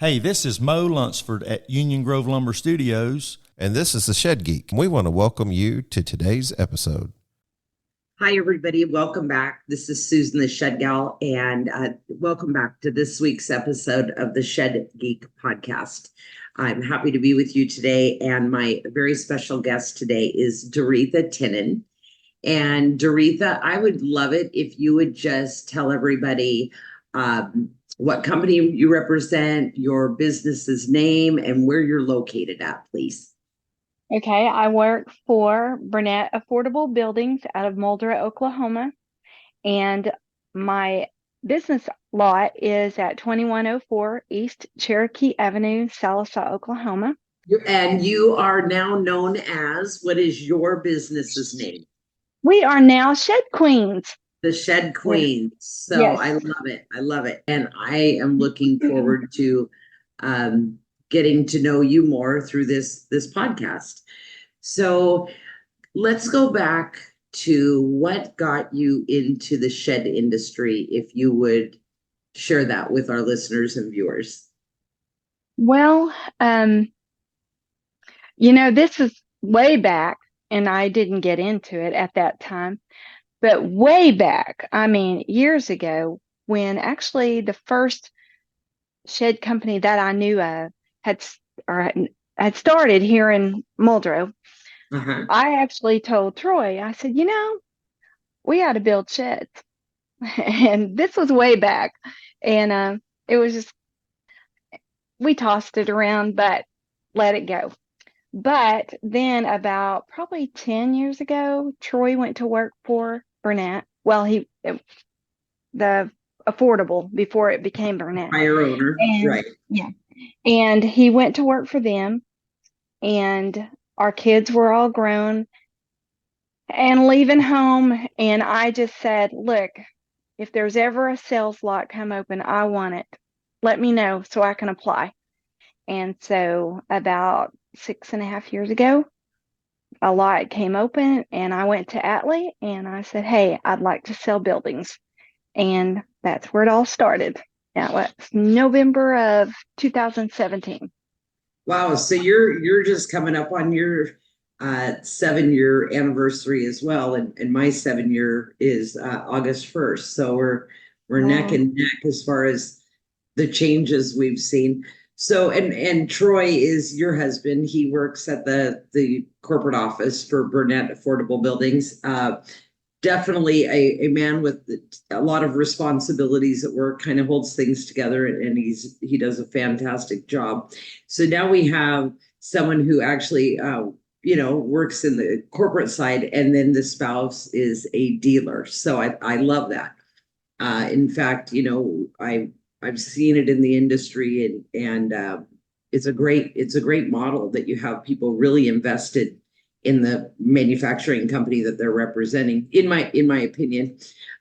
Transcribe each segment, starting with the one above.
Hey, this is Mo Lunsford at Union Grove Lumber Studios. And this is the Shed Geek. We want to welcome you to today's episode. Hi, everybody. Welcome back. This is Susan, the Shed Gal, and welcome back to this week's episode of the Shed Geek podcast. I'm happy to be with you today, and my very special guest today is Doretha Tinnin. And Doretha, I would love it if you would just tell everybody what company you represent, your business's name, and where you're located at, please. Okay, I work for Burnett Affordable Buildings out of Mulder, Oklahoma, and my business lot is at 2104 East Cherokee Avenue, Sallisaw, Oklahoma. And you are now known as, what is your business's name? We are now Shed Queens. The Shed Queens. So yes. I love it. I love it. And I am looking forward to getting to know you more through this podcast. So let's go back to what got you into the shed industry, if you would share that with our listeners and viewers. Well, this is way back, and I didn't get into it at that time. But way back, years ago, when actually the first shed company that I knew of had started here in Muldrow, I actually told Troy, I said, we ought to build sheds. And this was way back. And it was just, we tossed it around, but let it go. But then about probably 10 years ago, Troy went to work for Burnett. Well, the affordable before it became Burnett. Prior owner, right. Yeah. And he went to work for them, and our kids were all grown and leaving home. And I just said, look, if there's ever a sales lot come open, I want it. Let me know so I can apply. And so about 6.5 years ago, a lot came open, and I went to Atlee and I said, hey, I'd like to sell buildings. And that's where it all started. That was November of 2017. Wow. So you're just coming up on your 7-year anniversary as well. And my 7-year is August 1st. So we're neck and neck as far as the changes we've seen. So, and Troy is your husband. He works at the corporate office for Burnett Affordable Buildings. Definitely a man with a lot of responsibilities at work, kind of holds things together, and he does a fantastic job. So now we have someone who actually, works in the corporate side, and then the spouse is a dealer. So I love that. In fact, I've seen it in the industry, and it's a great model that you have people really invested in the manufacturing company that they're representing, in my opinion.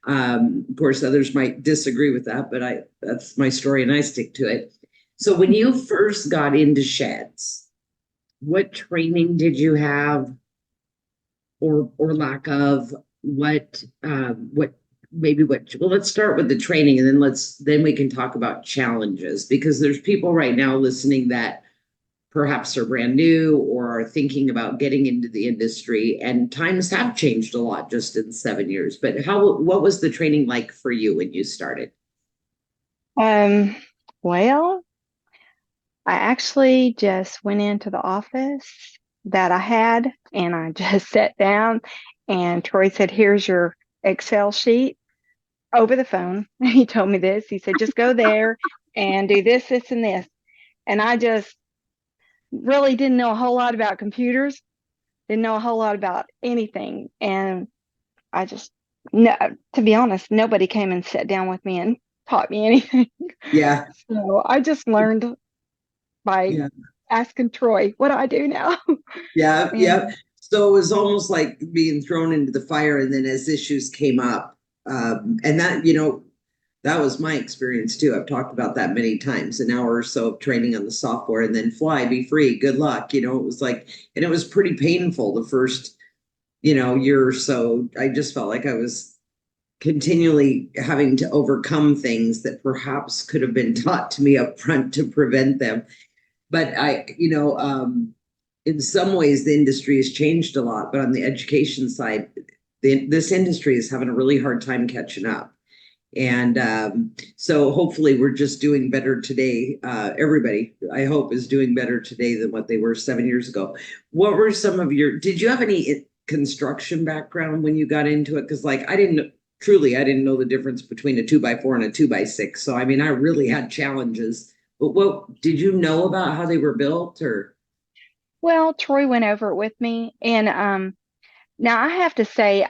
Of course, others might disagree with that, but that's my story and I stick to it. So when you first got into sheds, what training did you have, or lack of? Well, let's start with the training, and then we can talk about challenges, because there's people right now listening that perhaps are brand new or are thinking about getting into the industry, and times have changed a lot just in 7 years. But what was the training like for you when you started? Well, I actually just went into the office that I had, and I just sat down, and Troy said, here's your Excel sheet. Over the phone, he told me this. He said, just go there and do this, this, and this. And I just really didn't know a whole lot about computers, didn't know a whole lot about anything. And to be honest, nobody came and sat down with me and taught me anything. Yeah. So I just learned by asking Troy, what do I do now? Yeah. So it was almost like being thrown into the fire, and then as issues came up, and that was my experience too. I've talked about that many times. An hour or so of training on the software, and then be free, good luck. It was like, and it was pretty painful the first, year or so. I just felt like I was continually having to overcome things that perhaps could have been taught to me up front to prevent them. But in some ways, the industry has changed a lot. But on the education side, this industry is having a really hard time catching up. And so hopefully we're just doing better today. Everybody, I hope, is doing better today than what they were 7 years ago. What were some of did you have any construction background when you got into it? Because I didn't know the difference between a 2x4 and a 2x6. So, I mean, I really had challenges. But what did you know about how they were built, or? Well, Troy went over it with me. And now I have to say,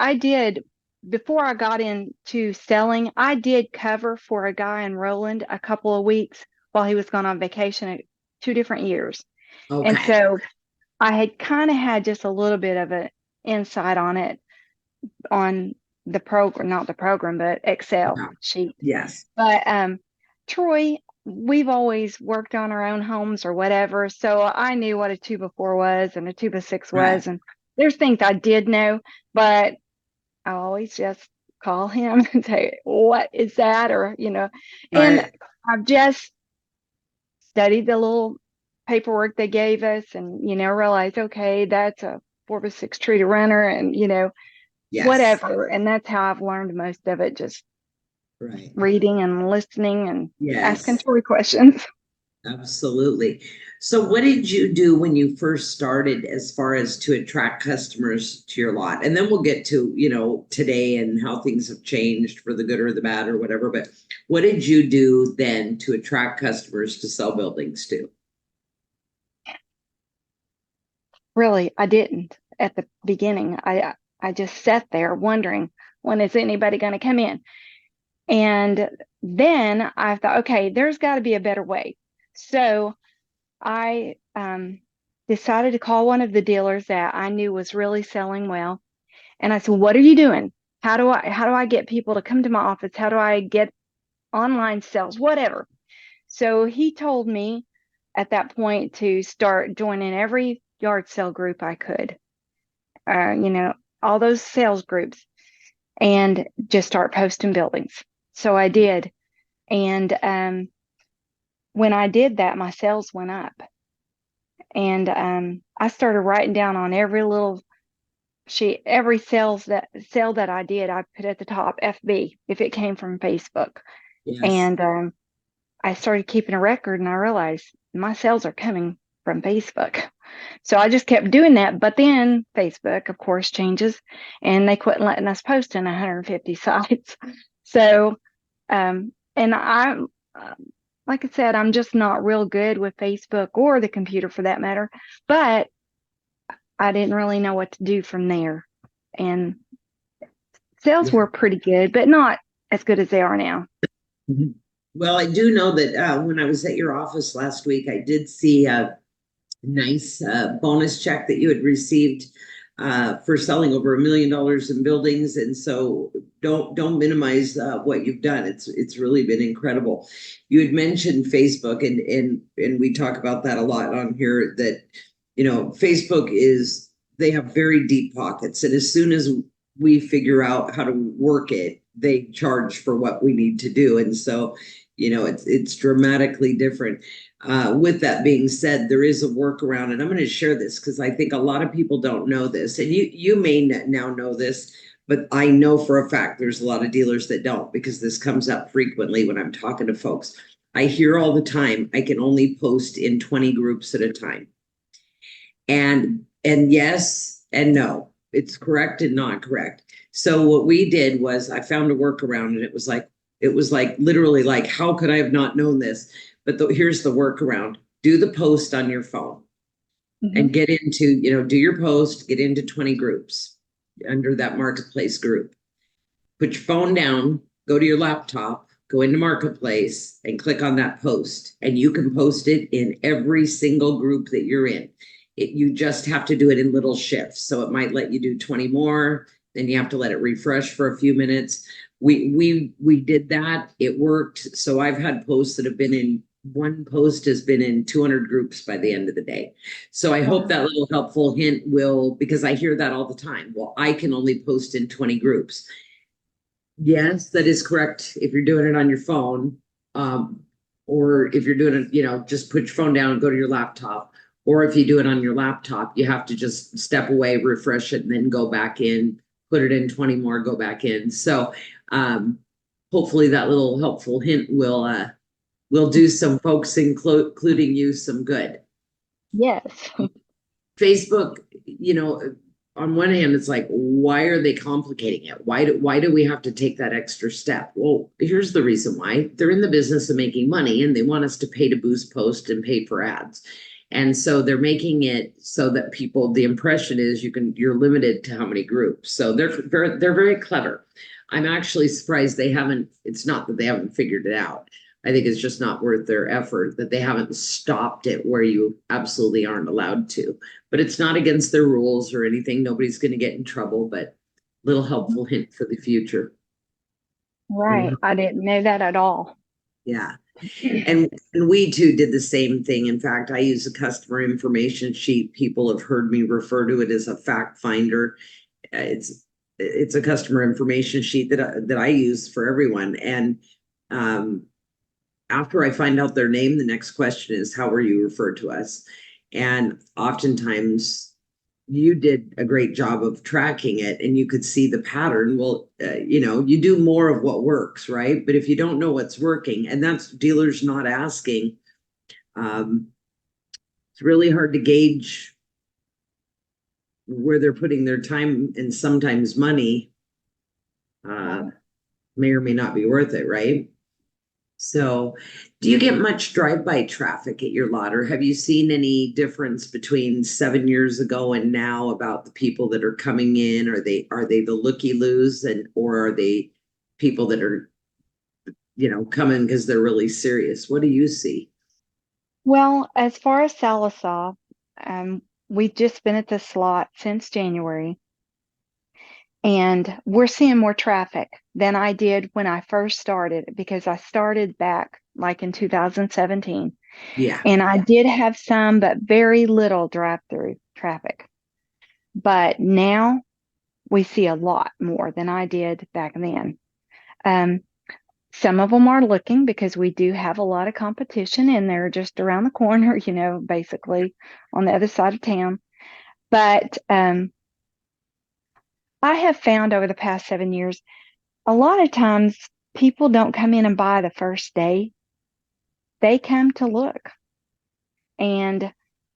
before I got into selling, I did cover for a guy in Roland a couple of weeks while he was gone on vacation 2 different years. Okay. And so I had kind of had just a little bit of an insight on it, on the program, not the program, but Excel sheet. Yes. But Troy, we've always worked on our own homes or whatever. So I knew what a 2x4 was and a 2x6 was. And there's things I did know, but I always just call him and say, what is that? Or, and I've just studied the little paperwork they gave us and, realized, okay, that's a 4x6 tree to runner and, whatever. And that's how I've learned most of it, just reading and listening and asking Tori questions. Absolutely. So what did you do when you first started as far as to attract customers to your lot? And then we'll get to, today and how things have changed for the good or the bad or whatever. But what did you do then to attract customers to sell buildings to? Really, I didn't at the beginning. I just sat there wondering, when is anybody going to come in? And then I thought, okay, there's got to be a better way. So I decided to call one of the dealers that I knew was really selling well. And I said, what are you doing? How do I get people to come to my office? How do I get online sales? Whatever. So he told me at that point to start joining every yard sale group I could, all those sales groups, and just start posting buildings. So I did. And when I did that, my sales went up. And I started writing down on every little sheet, every sale that I did, I put at the top FB if it came from Facebook. Yes. And I started keeping a record, and I realized my sales are coming from Facebook. So I just kept doing that. But then Facebook, of course, changes, and they quit letting us post in 150 sites. So, and I'm, like I said, I'm just not real good with Facebook or the computer for that matter, but I didn't really know what to do from there. And sales were pretty good, but not as good as they are now. Mm-hmm. Well, I do know that when I was at your office last week, I did see a nice bonus check that you had received for selling over $1 million in buildings. And so don't minimize what you've done. It's really been incredible. You had mentioned Facebook, and we talk about that a lot on here, that, Facebook they have very deep pockets. And as soon as we figure out how to work it, they charge for what we need to do. And so, it's dramatically different. With that being said, there is a workaround, and I'm going to share this because I think a lot of people don't know this, and you may now know this, but I know for a fact there's a lot of dealers that don't, because this comes up frequently when I'm talking to folks. I hear all the time, I can only post in 20 groups at a time. And yes and no, it's correct and not correct. So what we did was I found a workaround, and it was like literally like, how could I have not known this? But here's the workaround. Do the post on your phone, and get into, do your post, get into 20 groups under that marketplace group. Put your phone down, go to your laptop, go into marketplace, and click on that post. And you can post it in every single group that you're in. You just have to do it in little shifts. So it might let you do 20 more. Then you have to let it refresh for a few minutes. We did that. It worked. So I've had posts that have been in, one post has been in 200 groups by the end of the day. So I hope that little helpful hint will, because I hear that all the time. Well, I can only post in 20 groups. Yes, that is correct. If you're doing it on your phone, or if you're doing it, just put your phone down and go to your laptop. Or if you do it on your laptop, you have to just step away, refresh it, and then go back in, put it in 20 more, go back in. So hopefully that little helpful hint will do some folks, including you, some good. Yes. Facebook, on one hand, it's like, why are they complicating it? Why do we have to take that extra step? Well, here's the reason why. They're in the business of making money, and they want us to pay to boost post and pay for ads. And so they're making it so that the impression is you're limited to how many groups. So they're very clever. I'm actually surprised it's not that they haven't figured it out. I think it's just not worth their effort that they haven't stopped it where you absolutely aren't allowed to. But it's not against their rules or anything. Nobody's going to get in trouble, but little helpful hint for the future. Right. I didn't know that at all. Yeah. And we too did the same thing. In fact, I use a customer information sheet. People have heard me refer to it as a fact finder. It's a customer information sheet that I use for everyone. And after I find out their name, the next question is, how were you referred to us? And oftentimes you did a great job of tracking it and you could see the pattern. Well, you do more of what works, right? But if you don't know what's working, and that's dealers not asking, it's really hard to gauge where they're putting their time and sometimes money may or may not be worth it, right? So do you get much drive-by traffic at your lot, or have you seen any difference between 7 years ago and now about the people that are coming in? Are they the looky-loos, or are they people that are, coming because they're really serious? What do you see? Well, as far as Sallisaw, we've just been at the slot since January, and we're seeing more traffic than I did when I first started, because I started back like in 2017. Yeah. And I did have some, but very little drive-through traffic. But now we see a lot more than I did back then. Some of them are looking because we do have a lot of competition and they're just around the corner, basically on the other side of town. But I have found over the past 7 years, a lot of times people don't come in and buy the first day. They come to look. And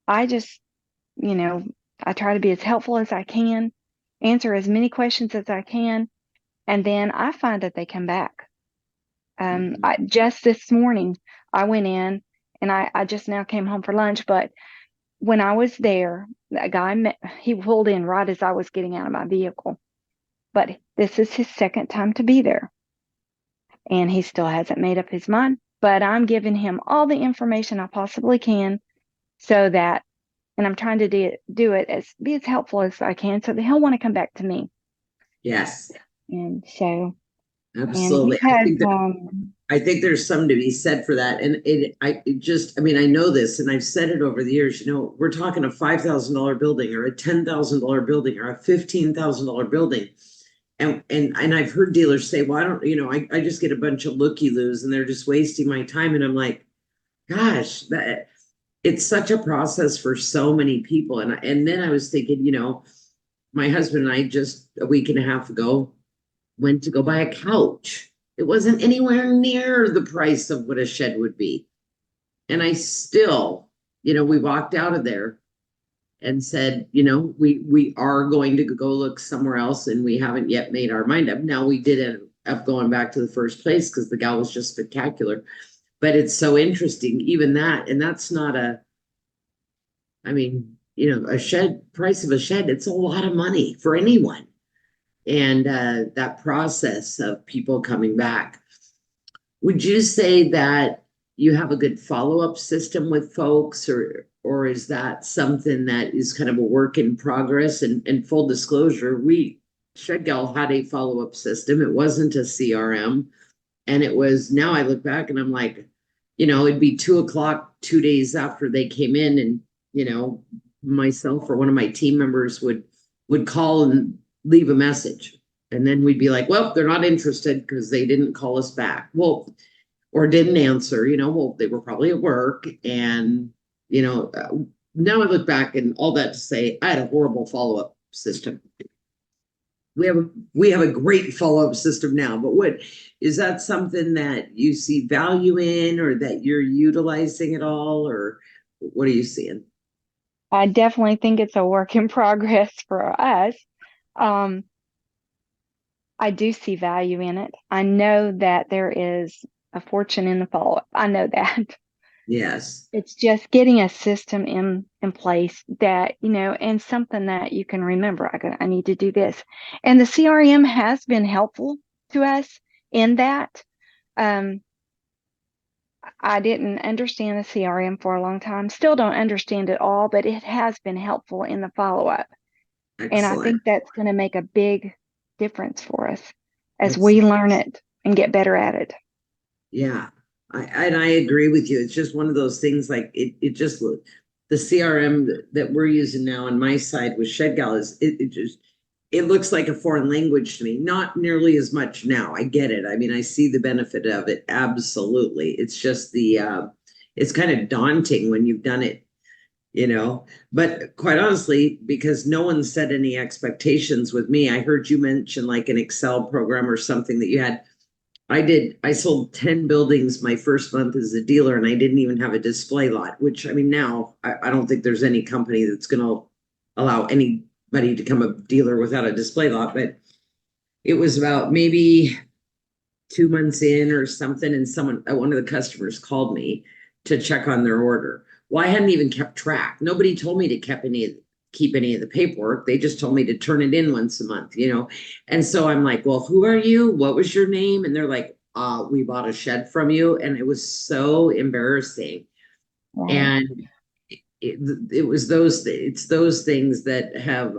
I just, I try to be as helpful as I can, answer as many questions as I can, and then I find that they come back. Just this morning, I went in and I just now came home for lunch, but when I was there, a guy he pulled in right as I was getting out of my vehicle. But this is his second time to be there. And he still hasn't made up his mind, but I'm giving him all the information I possibly can so that, and I'm trying to do it be as helpful as I can so that he'll want to come back to me. Yes. And so, absolutely. I think there's something to be said for that. And I know this, and I've said it over the years, we're talking a $5,000 building or a $10,000 building or a $15,000 building. And I've heard dealers say, well, I just get a bunch of looky-loos and they're just wasting my time. And I'm like, gosh, it's such a process for so many people. And then I was thinking, my husband and I just a week and a half ago went to go buy a couch. It wasn't anywhere near the price of what a shed would be. And I still, we walked out of there and said, we are going to go look somewhere else, and we haven't yet made our mind up. Now, we did end up going back to the first place because the gal was just spectacular. But it's so interesting, even that, and that's not a price of a shed, it's a lot of money for anyone. And that process of people coming back. Would you say that you have a good follow-up system with folks, or is that something that is kind of a work in progress? And full disclosure, Shed Gal had a follow-up system. It wasn't a CRM. And it was, now I look back and I'm like, it'd be 2:00, 2 days after they came in, and, myself or one of my team members would call and leave a message. And then we'd be like, well, they're not interested because they didn't call us back. Well, or didn't answer, well, they were probably at work. And, now I look back and all that to say, I had a horrible follow-up system. We have a great follow-up system now, but what is that something that you see value in or that you're utilizing at all, or what are you seeing? I definitely think it's a work in progress for us. Um, I do see value in it. I know that there is a fortune in the follow-up. I know that. Yes. It's just getting a system in place that, and something that you can remember. I need to do this. And the CRM has been helpful to us in that. I didn't understand the CRM for a long time. Still don't understand it all, but it has been helpful in the follow-up. And I Excellent. think that's going to make a big difference for us as we Excellent. learn it and get better at it. Yeah. I agree with you. It's just one of those things like it just, the CRM that we're using now on my side with Shed Gal it looks like a foreign language to me. Not nearly as much now. I get it. I mean, I see the benefit of it. Absolutely. It's just it's kind of daunting when you've done it, but quite honestly, because no one set any expectations with me. I heard you mention like an Excel program or something that you had. I sold 10 buildings my first month as a dealer, and I didn't even have a display lot, which I mean, now I don't think there's any company that's going to allow anybody to become a dealer without a display lot. But it was about maybe 2 months in or something. And one of the customers called me to check on their order. Well, I hadn't even kept track. Nobody told me to keep any of the paperwork. They just told me to turn it in once a month, And so I'm like, well, who are you? What was your name? And they're like, we bought a shed from you. And it was so embarrassing. Right. And it's those things that have,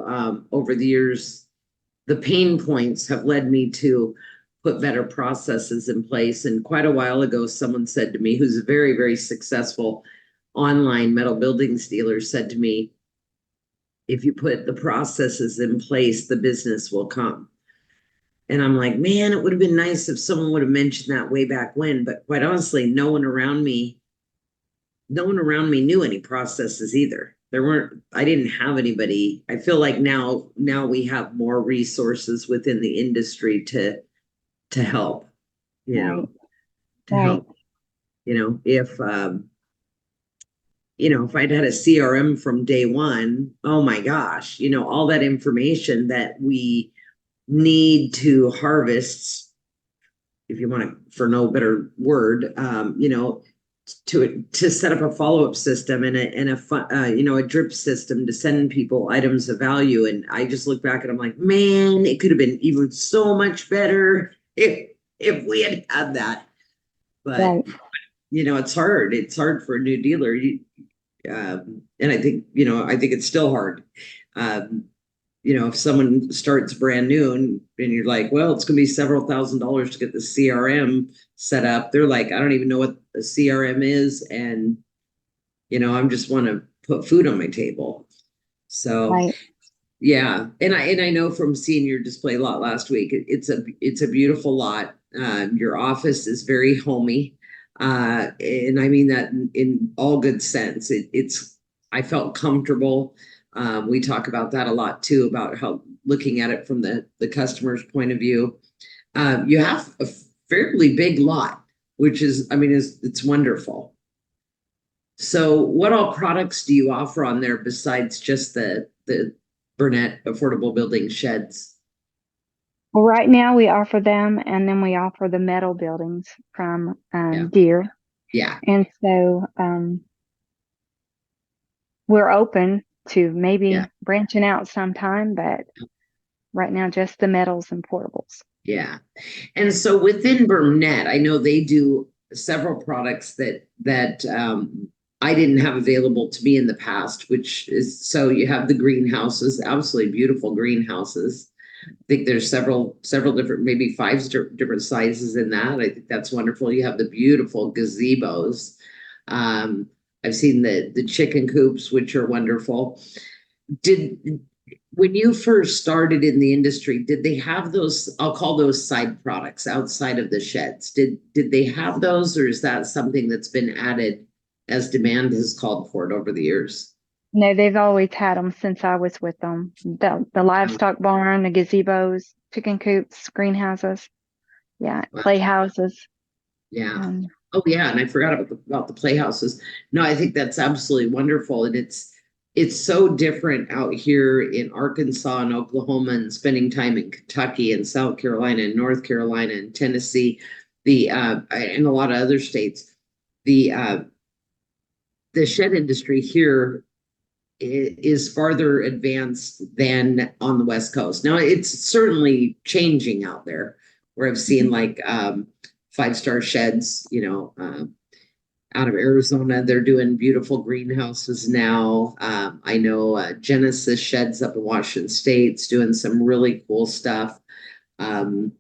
over the years, the pain points have led me to put better processes in place. And quite a while ago, someone said to me, who's a very, very successful online metal buildings dealer, said to me, if you put the processes in place, the business will come. And I'm like, man, it would have been nice if someone would have mentioned that way back when. But quite honestly, no one around me knew any processes either. I didn't have anybody. I feel like now we have more resources within the industry to help, Right. to help, if I'd had a CRM from day one, oh my gosh, all that information that we need to harvest, if you want to, for no better word, to set up a follow-up system and a drip system to send people items of value. And I just look back and I'm like, man, it could have been even so much better if we had that. But Right. it's hard for a new dealer. And I think it's still hard. If someone starts brand new and you're like, well, it's going to be several $1,000s to get the CRM set up. They're like, I don't even know what a CRM is. And, I just want to put food on my table. So, Right. yeah. And I know from seeing your display lot last week, it's a beautiful lot. Your office is very homey. And I mean that in all good sense. I felt comfortable. We talk about that a lot too, about how looking at it from the customer's point of view. You have a fairly big lot, which it's wonderful. So what all products do you offer on there besides just the Burnett Affordable Building sheds? Well, right now we offer them, and then we offer the metal buildings from Deere. Yeah. And so we're open to maybe branching out sometime, but right now just the metals and portables. Yeah. And so within Burnett, I know they do several products that I didn't have available to me in the past, which is, so you have the greenhouses, absolutely beautiful greenhouses. I think there's several different, maybe 5 different sizes in that. I think that's wonderful. You have the beautiful gazebos. I've seen the chicken coops, which are wonderful. When you first started in the industry, did they have those, I'll call those side products outside of the sheds? Did they have those, or is that something that's been added as demand has called for it over the years? No, they've always had them since I was with them. The livestock barn, the gazebos, chicken coops, greenhouses, yeah, Wow. playhouses. Yeah. Oh yeah, and I forgot about the playhouses. No, I think that's absolutely wonderful, and it's so different out here in Arkansas and Oklahoma, and spending time in Kentucky and South Carolina and North Carolina and Tennessee, and a lot of other states. The shed industry here is farther advanced than on the West Coast. Now it's certainly changing out there, where I've seen like 5-star sheds, out of Arizona. They're doing beautiful greenhouses now. I know Genesis Sheds up in Washington State's doing some really cool stuff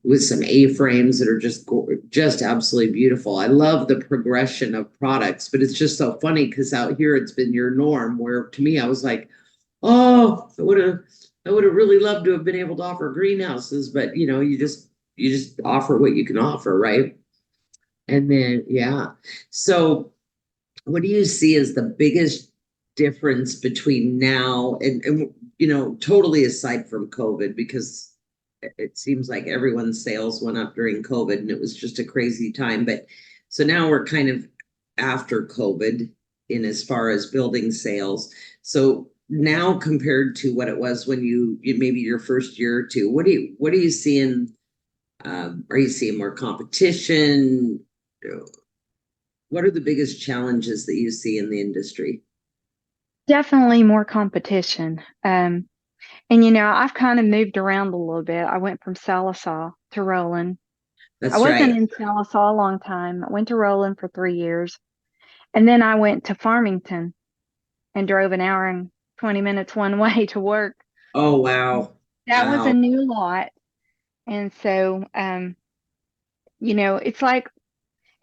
with some A-frames that are just absolutely beautiful. I love the progression of products, but it's just so funny because out here it's been your norm. Where to me, I was like, oh, I would have really loved to have been able to offer greenhouses, but you just offer what you can offer, right? And then, yeah. So what do you see as the biggest difference between now and totally aside from COVID, because it seems like everyone's sales went up during COVID and it was just a crazy time. But so now we're kind of after COVID in as far as building sales. So now compared to what it was when you maybe your first year or two, what are you seeing? Are you seeing more competition? What are the biggest challenges that you see in the industry? Definitely more competition. And I've kind of moved around a little bit. I went from Sallisaw to Roland. That's I wasn't right. in Sallisaw a long time. I went to Roland for 3 years. And then I went to Farmington and drove an hour and 20 minutes one way to work. Oh, wow. That was Wow. a new lot. And so, it's like,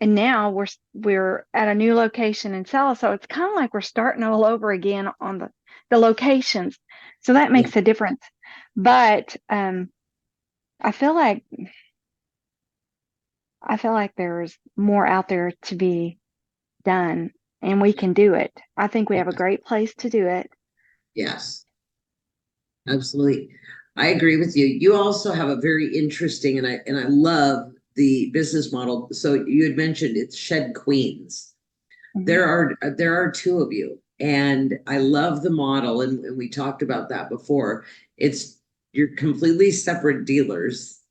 and now we're at a new location in Sallisaw. So it's kind of like we're starting all over again on the locations. So that Yeah. makes a difference. But I feel like there's more out there to be done, and we can do it. I think we have a great place to do it. Yes, absolutely. I agree with you. You also have a very interesting, and I love the business model. So you had mentioned it's Shed Queens. Mhm. There are two of you, and I love the model, and we talked about that before. You're completely separate dealers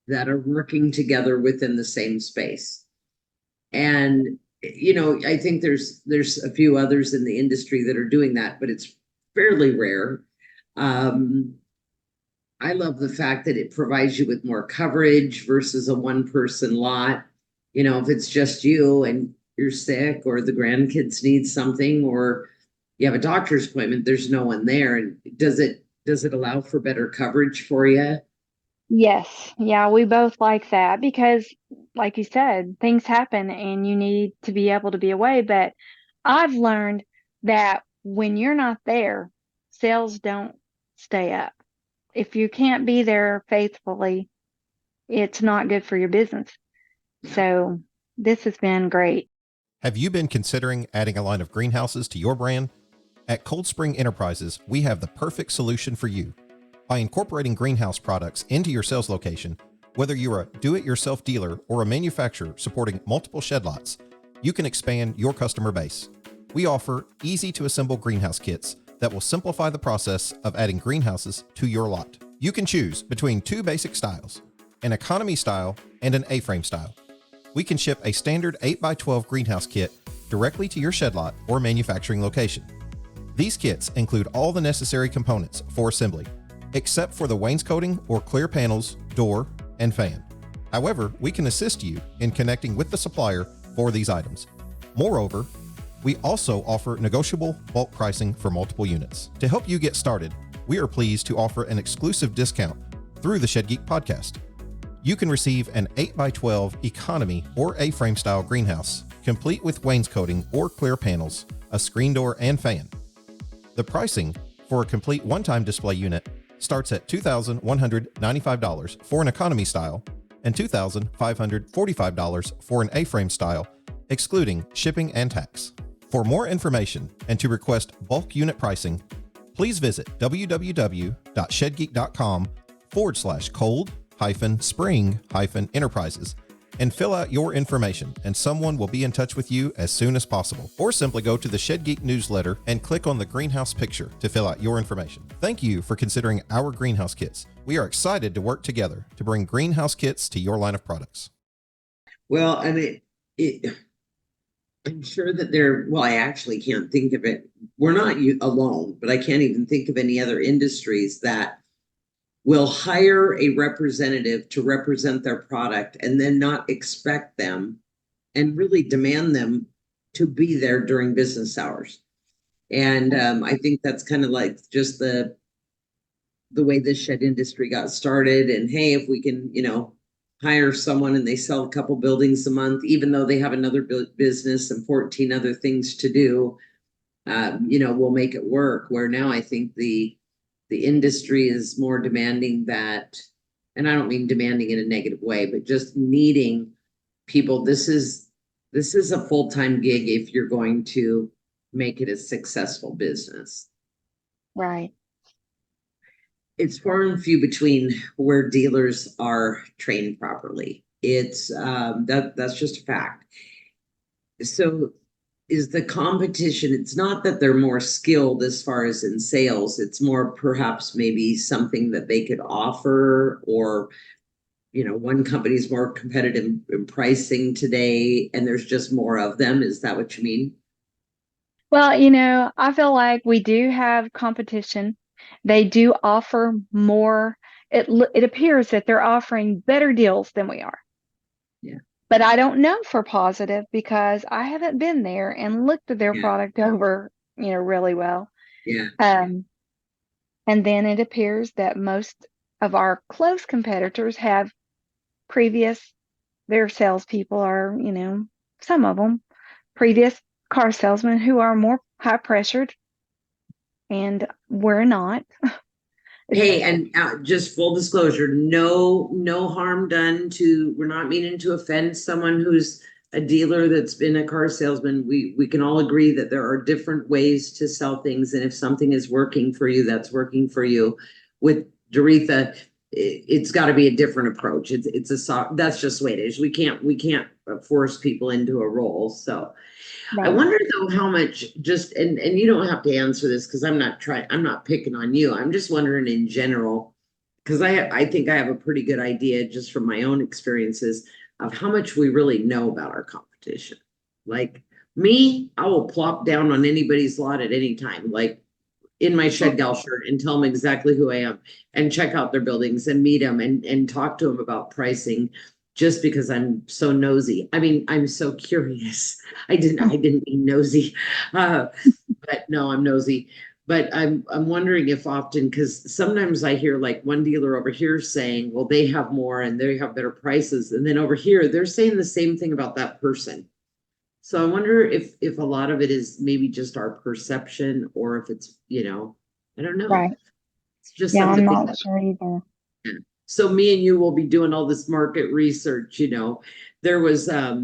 that are working together within the same space. And I think there's a few others in the industry that are doing that, but it's fairly rare. I love the fact that it provides you with more coverage versus a one-person lot. If it's just you and you're sick, or the grandkids need something, or you have a doctor's appointment, there's no one there. And does it allow for better coverage for you? Yes. Yeah, we both like that because, like you said, things happen and you need to be able to be away. But I've learned that when you're not there, sales don't stay up. If you can't be there faithfully, it's not good for your business. So this has been great. Have you been considering adding a line of greenhouses to your brand? At Cold Spring Enterprises, we have the perfect solution for you. By incorporating greenhouse products into your sales location, whether you're a do-it-yourself dealer or a manufacturer supporting multiple shed lots, you can expand your customer base. We offer easy-to-assemble greenhouse kits that will simplify the process of adding greenhouses to your lot. You can choose between two basic styles, an economy style and an A-frame style. We can ship a standard 8x12 greenhouse kit directly to your shed lot or manufacturing location. These kits include all the necessary components for assembly, except for the wainscoting or clear panels, door, and fan. However, we can assist you in connecting with the supplier for these items. Moreover, we also offer negotiable bulk pricing for multiple units. To help you get started, we are pleased to offer an exclusive discount through the Shed Geek podcast. You can receive an 8x12 economy or A-frame style greenhouse, complete with wainscoting or clear panels, a screen door, and fan. The pricing for a complete one-time display unit starts at $2,195 for an economy style and $2,545 for an A-frame style, excluding shipping and tax. For more information and to request bulk unit pricing, please visit www.shedgeek.com/cold-spring-enterprises and fill out your information, and someone will be in touch with you as soon as possible. Or simply go to the Shed Geek newsletter and click on the greenhouse picture to fill out your information. Thank you for considering our greenhouse kits. We are excited to work together to bring greenhouse kits to your line of products. Well, and I'm sure that I actually can't think of it. We're not alone, but I can't even think of any other industries that will hire a representative to represent their product and then not expect them and really demand them to be there during business hours. And I think that's kind of like just the way the shed industry got started. And hey, if we can, hire someone and they sell a couple buildings a month, even though they have another business and 14 other things to do, we'll make it work. Where now I think the industry is more demanding that, and I don't mean demanding in a negative way, but just needing people. This is a full-time gig if you're going to make it a successful business. Right. It's far and few between where dealers are trained properly. It's that's just a fact. So is the competition, it's not that they're more skilled as far as in sales, it's more perhaps maybe something that they could offer, or one company's more competitive in pricing today and there's just more of them. Is that what you mean? Well, I feel like we do have competition. They do offer more. It appears that they're offering better deals than we are. Yeah. But I don't know for positive because I haven't been there and looked at their product over, really well. Yeah. And then it appears that most of our close competitors have their salespeople are, some of them previous car salesmen who are more high pressured, and we're not. Hey, and just full disclosure, no harm done we're not meaning to offend someone who's a dealer that's been a car salesman. We can all agree that there are different ways to sell things. And if something is working for you, that's working for you. With Doretha, it's got to be a different approach. That's just the way it is. We can't force people into a role. So right. I wonder though how much and you don't have to answer this because I'm not picking on you. I'm just wondering in general, because I think I have a pretty good idea just from my own experiences of how much we really know about our competition. Like me, I will plop down on anybody's lot at any time, like in my Shed Gal shirt, and tell them exactly who I am and check out their buildings and meet them and talk to them about pricing. Just because I'm so nosy. I mean, I'm so curious. I didn't mean nosy, but no, I'm nosy. But I'm wondering if often, because sometimes I hear like one dealer over here saying, well, they have more and they have better prices. And then over here, they're saying the same thing about that person. So I wonder if a lot of it is maybe just our perception, or if it's, I don't know. Right. It's just I'm not sure either. Yeah. So me and you will be doing all this market research. There was a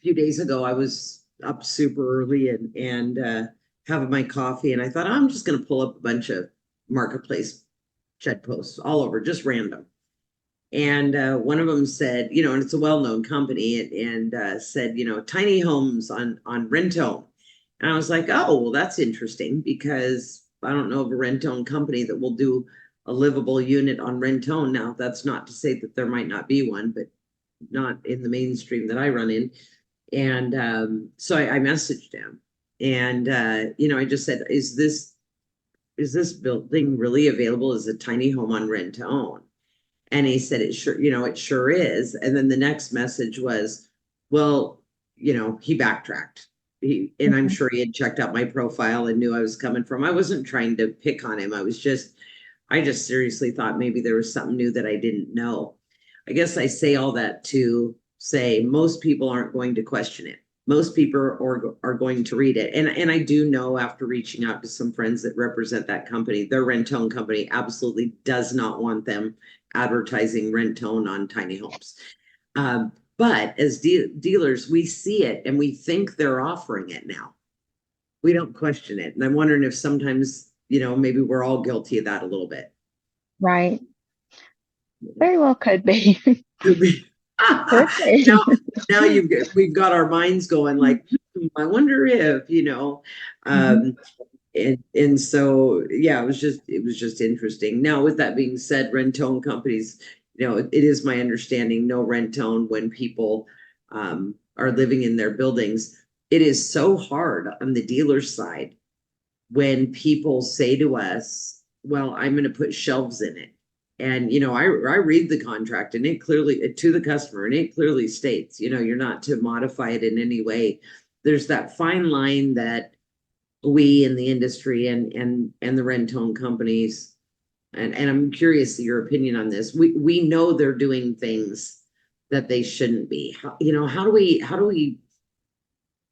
few days ago, I was up super early and having my coffee, and I thought I'm just going to pull up a bunch of marketplace shed posts all over, just random. And one of them said, and it's a well-known company, and said, tiny homes on rent-own. And I was like, oh, well, that's interesting, because I don't know of a rent-own company that will do a livable unit on rent-own. Now, that's not to say that there might not be one, but not in the mainstream that I run in. And so I messaged him, and I just said, is this building really available as a tiny home on rent-own? And he said, it sure is. And then the next message was, well, he backtracked. And I'm sure he had checked out my profile and knew I was coming from. I wasn't trying to pick on him. I just seriously thought maybe there was something new that I didn't know. I guess I say all that to say most people aren't going to question it. most people are going to read it. And I do know, after reaching out to some friends that represent that company, their rent-to-own company absolutely does not want them advertising rent-to-own on tiny homes. But as dealers, we see it and we think they're offering it now. We don't question it. And I'm wondering if sometimes, maybe we're all guilty of that a little bit. Right. Very well could be. Could be. Could be. Now we've got our minds going like, I wonder if, and so, yeah, it was just interesting. Now, with that being said, rent-to-own companies, it is my understanding, no rent-to-own when people are living in their buildings. It is so hard on the dealer side when people say to us, well, I'm going to put shelves in it. And, I read the contract and it clearly to the customer, and it clearly states, you're not to modify it in any way. There's that fine line that we in the industry and the rent-to-own companies, and I'm curious your opinion on this. We know they're doing things that they shouldn't be. How do we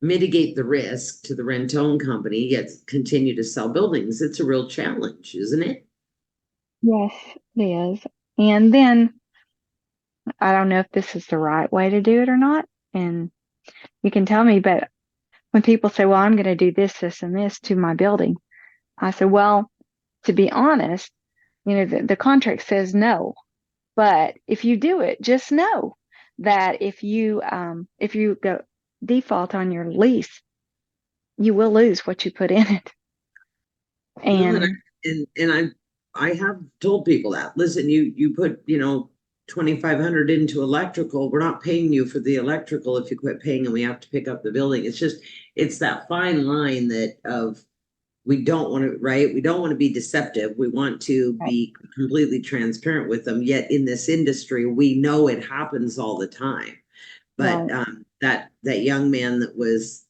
mitigate the risk to the rent-to-own company yet continue to sell buildings? It's a real challenge, isn't it? Yes, it is. And then I don't know if this is the right way to do it or not, and you can tell me, but when people say, well, I'm going to do this, and this to my building, I say, well, to be honest, the contract says no, but if you do it, just know that if you go default on your lease, you will lose what you put in it. And I have told people that, listen, you put, 2,500 into electrical. We're not paying you for the electrical if you quit paying and we have to pick up the building. It's that fine line we don't want to, right? We don't want to be deceptive. We want to be completely transparent with them. Yet in this industry, we know it happens all the time. But that young man that was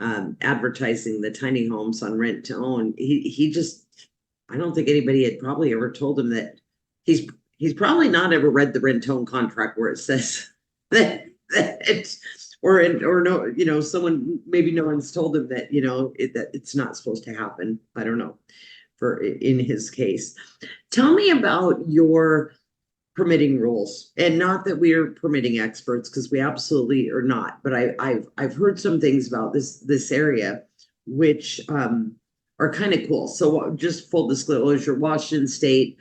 advertising the tiny homes on rent-to-own, he just, I don't think anybody had probably ever told him that he's probably not ever read the rent-to-own contract where it says that or no, someone, maybe no one's told him that, that it's not supposed to happen. I don't know, in his case. Tell me about your permitting rules, and not that we are permitting experts, because we absolutely are not, but I've heard some things about this area which are kind of cool. So just full disclosure, Washington State,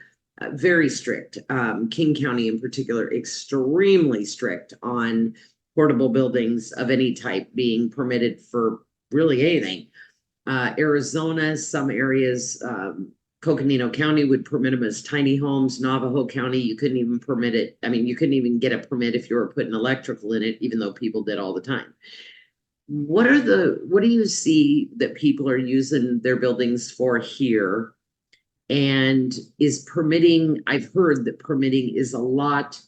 very strict. King County in particular, extremely strict on portable buildings of any type being permitted for really anything. Arizona, some areas, Coconino County would permit them as tiny homes. Navajo County, you couldn't even permit it. I mean, you couldn't even get a permit if you were putting electrical in it, even though people did all the time. What do you see that people are using their buildings for here? And is permitting, I've heard that permitting is a lot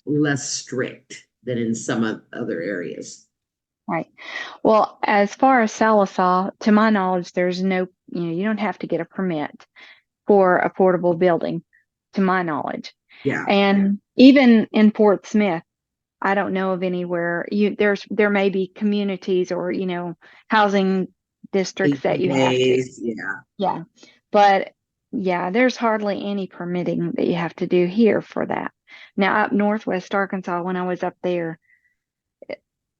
less strict than in some other areas. Right. Well, as far as Sallisaw, to my knowledge, there's no, you don't have to get a permit for a portable building, to my knowledge. Yeah. And even in Fort Smith, I don't know of anywhere there may be communities or, housing districts that you have to. Yeah. But yeah, there's hardly any permitting that you have to do here for that. Now, up Northwest Arkansas, when I was up there,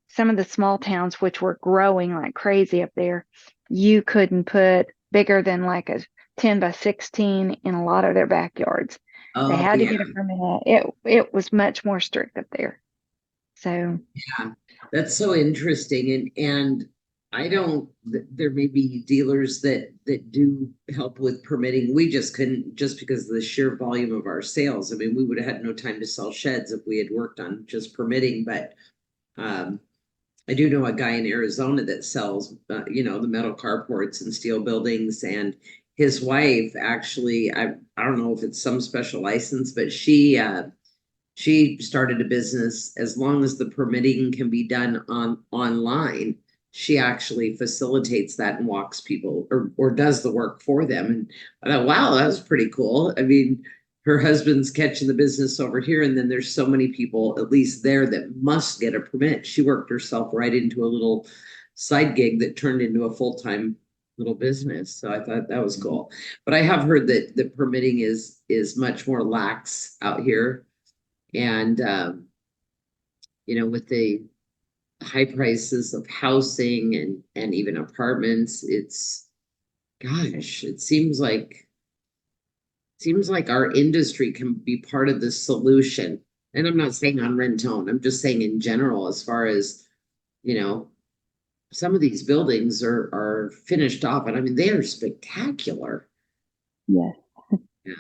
some of the small towns, which were growing like crazy up there, you couldn't put bigger than like a 10 by 16 in a lot of their backyards. They had to get a permit. It was much more strict up there. So yeah, that's so interesting. And I don't, there may be dealers that do help with permitting. We just couldn't, just because of the sheer volume of our sales. I mean, we would have had no time to sell sheds if we had worked on just permitting. But I do know a guy in Arizona that sells, the metal carports and steel buildings, and his wife actually, I don't know if it's some special license, but she started a business. As long as the permitting can be done online, she actually facilitates that and walks people or does the work for them. And I thought, wow, that was pretty cool. I mean, her husband's catching the business over here, and then there's so many people, at least there, that must get a permit. She worked herself right into a little side gig that turned into a full-time little business. So I thought that was cool. But I have heard that the permitting is much more lax out here. And with the high prices of housing and even apartments, it seems like our industry can be part of the solution. And I'm not saying on Rentone, I'm just saying in general, as far as, some of these buildings are finished off, and I mean, they are spectacular. Yes. Yeah.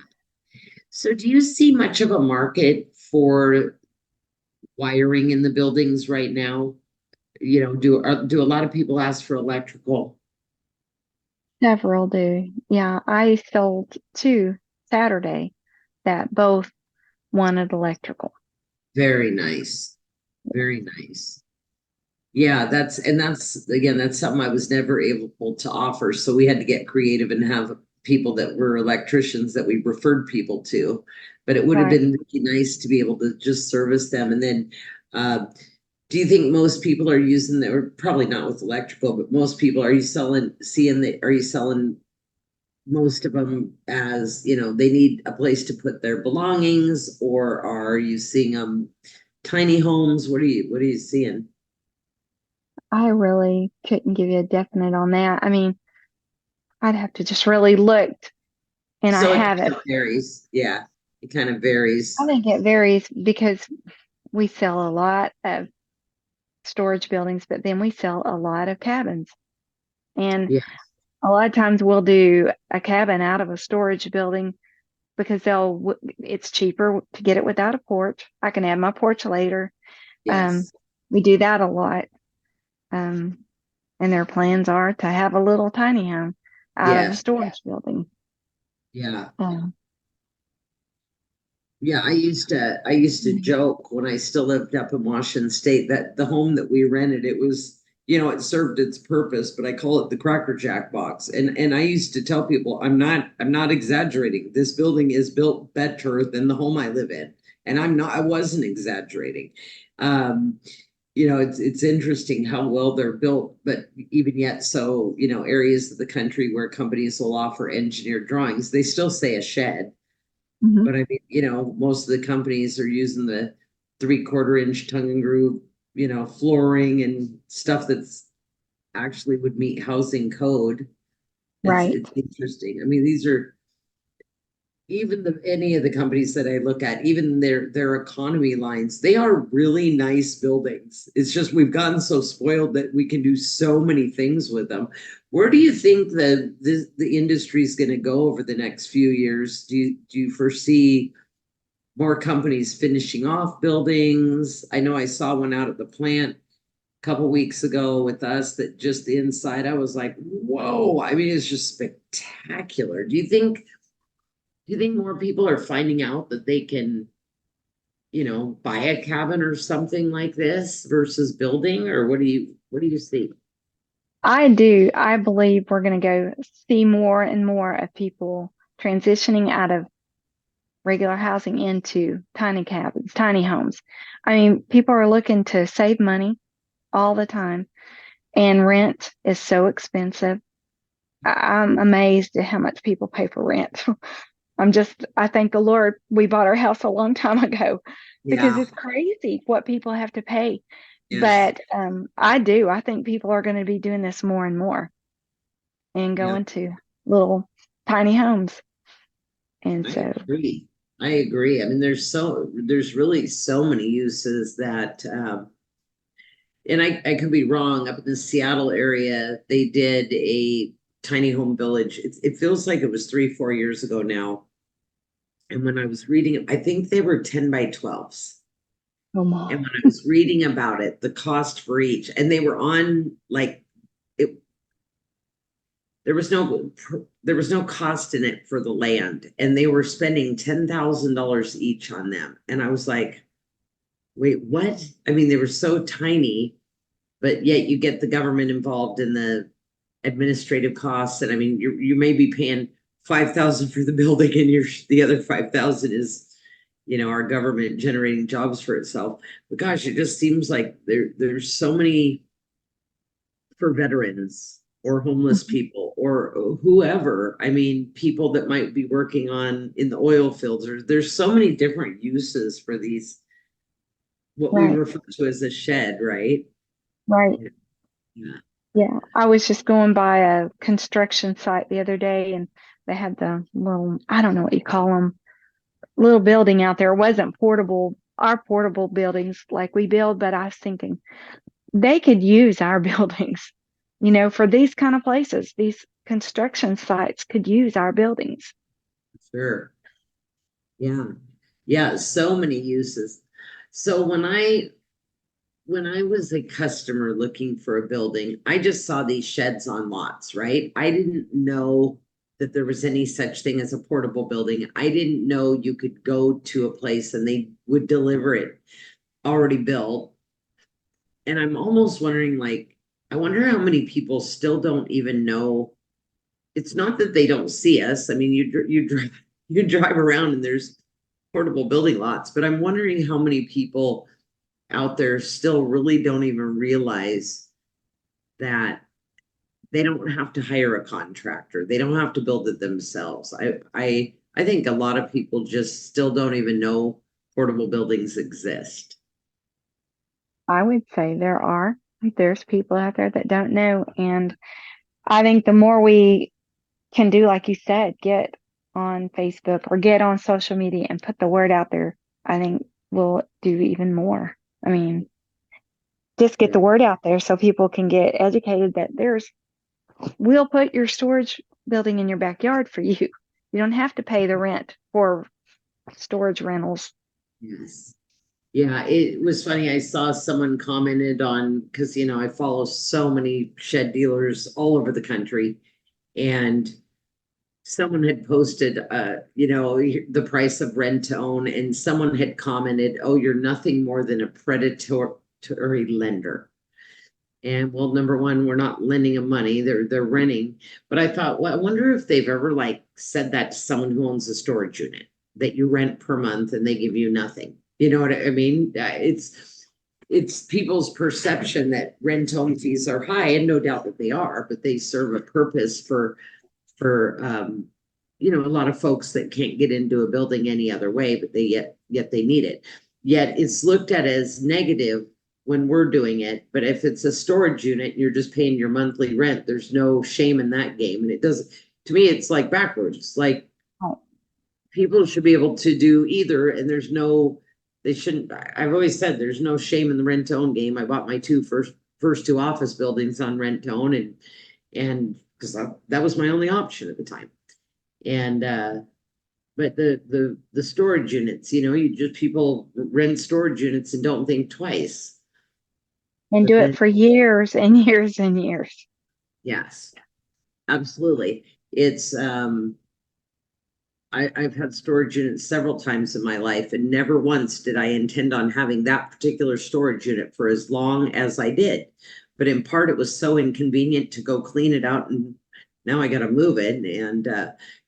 So do you see much of a market for wiring in the buildings right now? Do a lot of people ask for electrical? Several do. Yeah, I sold 2 Saturday that both wanted electrical. Very nice. Very nice. Yeah, that's again, that's something I was never able to offer. So we had to get creative and have people that were electricians that we referred people to. But it would have Right. been really nice to be able to just service them. And then do you think most people are using that, or probably not with electrical, but most people, are you selling most of them as, they need a place to put their belongings, or are you seeing them tiny homes? What are you seeing? I really couldn't give you a definite on that. I mean, I'd have to just really look, and I So it have kind it. of varies. Yeah, it kind of I varies. think it varies because we sell a lot of storage buildings, but then we sell a lot of cabins. And Yeah, a lot of times we'll do a cabin out of a storage building because it's cheaper to get it without a porch. I can add my porch later. Um, yes, we do that a lot. Um, and their plans are to have a little tiny home out of a yes, storage building. yeah. Um, Yeah, I used to joke when I still lived up in Washington State that the home that we rented, it was, it served its purpose, but I call it the Cracker Jack box. And I used to tell people, I'm not exaggerating. This building is built better than the home I live in. And I wasn't exaggerating. Um, it's interesting how well they're built, but even yet, so, areas of the country where companies will offer engineered drawings, they still say a shed. mhm. But I mean, most of the companies are using the 3/4 inch tongue and groove, flooring and stuff that's actually would meet housing code. It's Right. it's interesting. I mean, these are even any of the companies that I look at, even their economy lines, they are really nice buildings. It's just we've gotten so spoiled that we can do so many things with them. Where do you think the industry is going to go over the next few years? Do you foresee more companies finishing off buildings? I know I saw one out at the plant a couple weeks ago with us that just the inside, I was like, whoa, I mean, it's just spectacular. Do you think more people are finding out that they can, buy a cabin or something like this versus building, or what do you see? I do. I believe we're going to go see more and more of people transitioning out of regular housing into tiny cabins, tiny homes. I mean, people are looking to save money all the time, and rent is so expensive. I'm amazed at how much people pay for rent. I thank the Lord we bought our house a long time ago because Yeah. it's crazy what people have to pay. Yes. But I think people are going to be doing this more and more and Yeah. going to little tiny homes. And I so, agree. I agree. I mean, there's really so many uses that and I could be wrong. Up in the Seattle area, they did a tiny home village. It feels like it was 3, 4 years ago now. And when I was reading it, I think they were 10 by 12s. oh And my, when I was reading about it, the cost for each, and they were on like it, there was no cost in it for the land, and they were spending $10,000 each on them. And I was like, wait, what? I mean, they were so tiny, but yet you get the government involved in the administrative costs. And I mean, you may be paying 5,000 for the building and the other 5,000 is, our government generating jobs for itself. But gosh, it just seems like there's so many for veterans or homeless people or whoever. I mean, people that might be working in the oil fields, or there's so many different uses for these, what we refer to as a shed, right? Right. Yeah. Yeah. I was just going by a construction site the other day and they had the little, I don't know what you call them, little building out there. It wasn't portable, our portable buildings like we build, but I was thinking they could use our buildings, for these kind of places. These construction sites could use our buildings. Sure. Yeah. Yeah. So many uses. So when I was a customer looking for a building, I just saw these sheds on lots, right? I didn't know that there was any such thing as a portable building. I didn't know you could go to a place and they would deliver it already built. And I'm almost wondering, like, I wonder how many people still don't even know. It's not that they don't see us. I mean, you drive around and there's portable building lots, but I'm wondering how many people out there still really don't even realize that they don't have to hire a contractor. They don't have to build it themselves. I think a lot of people just still don't even know portable buildings exist. I would say there's people out there that don't know. And I think the more we can do, like you said, get on Facebook or get on social media and put the word out there, I think we'll do even more. I mean, just get the word out there so people can get educated that we'll put your storage building in your backyard for you. You don't have to pay the rent for storage rentals. Yes. Yeah, it was funny. I saw someone commented on, because, I follow so many shed dealers all over the country, and someone had posted, the price of rent to own, and someone had commented, "Oh, you're nothing more than a predatory lender." And well, number one, we're not lending them money; they're renting. But I thought, well, I wonder if they've ever said that to someone who owns a storage unit, that you rent per month and they give you nothing. You know what I mean? It's people's perception that rent-own fees are high, and no doubt that they are, but they serve a purpose for a lot of folks that can't get into a building any other way, but yet they need it. Yet it's looked at as negative when we're doing it. But if it's a storage unit and you're just paying your monthly rent, there's no shame in that game. And to me, it's like backwards. Like, people should be able to do either, and they shouldn't. I've always said there's no shame in the rent to own game. I bought my first two office buildings on rent to own, and because that was my only option at the time. And but the storage units, people rent storage units and don't think twice. And do it for years and years and years. Yes, absolutely. It's I've had storage units several times in my life, and never once did I intend on having that particular storage unit for as long as I did. But in part, it was so inconvenient to go clean it out, and now I got to move it. And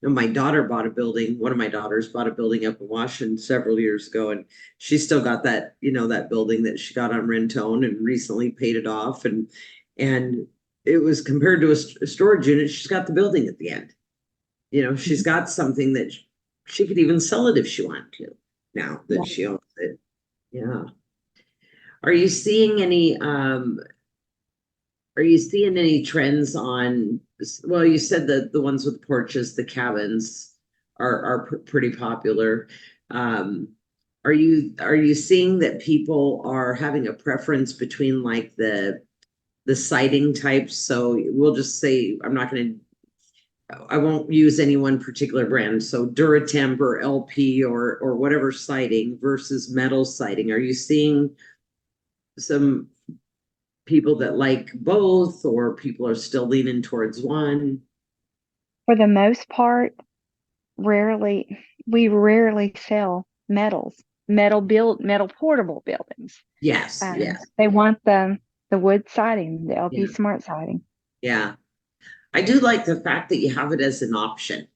my daughter bought a building. One of my daughters bought a building up in Washington several years ago, and she still got that, that building that she got on rent-own, and recently paid it off. And it was compared to a storage unit. She's got the building at the end. She's got something that she could even sell it if she wanted to, now that she owns it. Yeah. Are you seeing any trends on, well, you said that the ones with porches, the cabins are pretty popular. Are you seeing that people are having a preference between like the siding types? So we'll just say, I won't use any one particular brand. So Duratemp or LP or whatever siding versus metal siding. Are you seeing some people that like both, or people are still leaning towards one? For the most part, we rarely sell metal portable buildings. Yes, yes. They want the wood siding, the LP Smart siding. Yeah. I do like the fact that you have it as an option.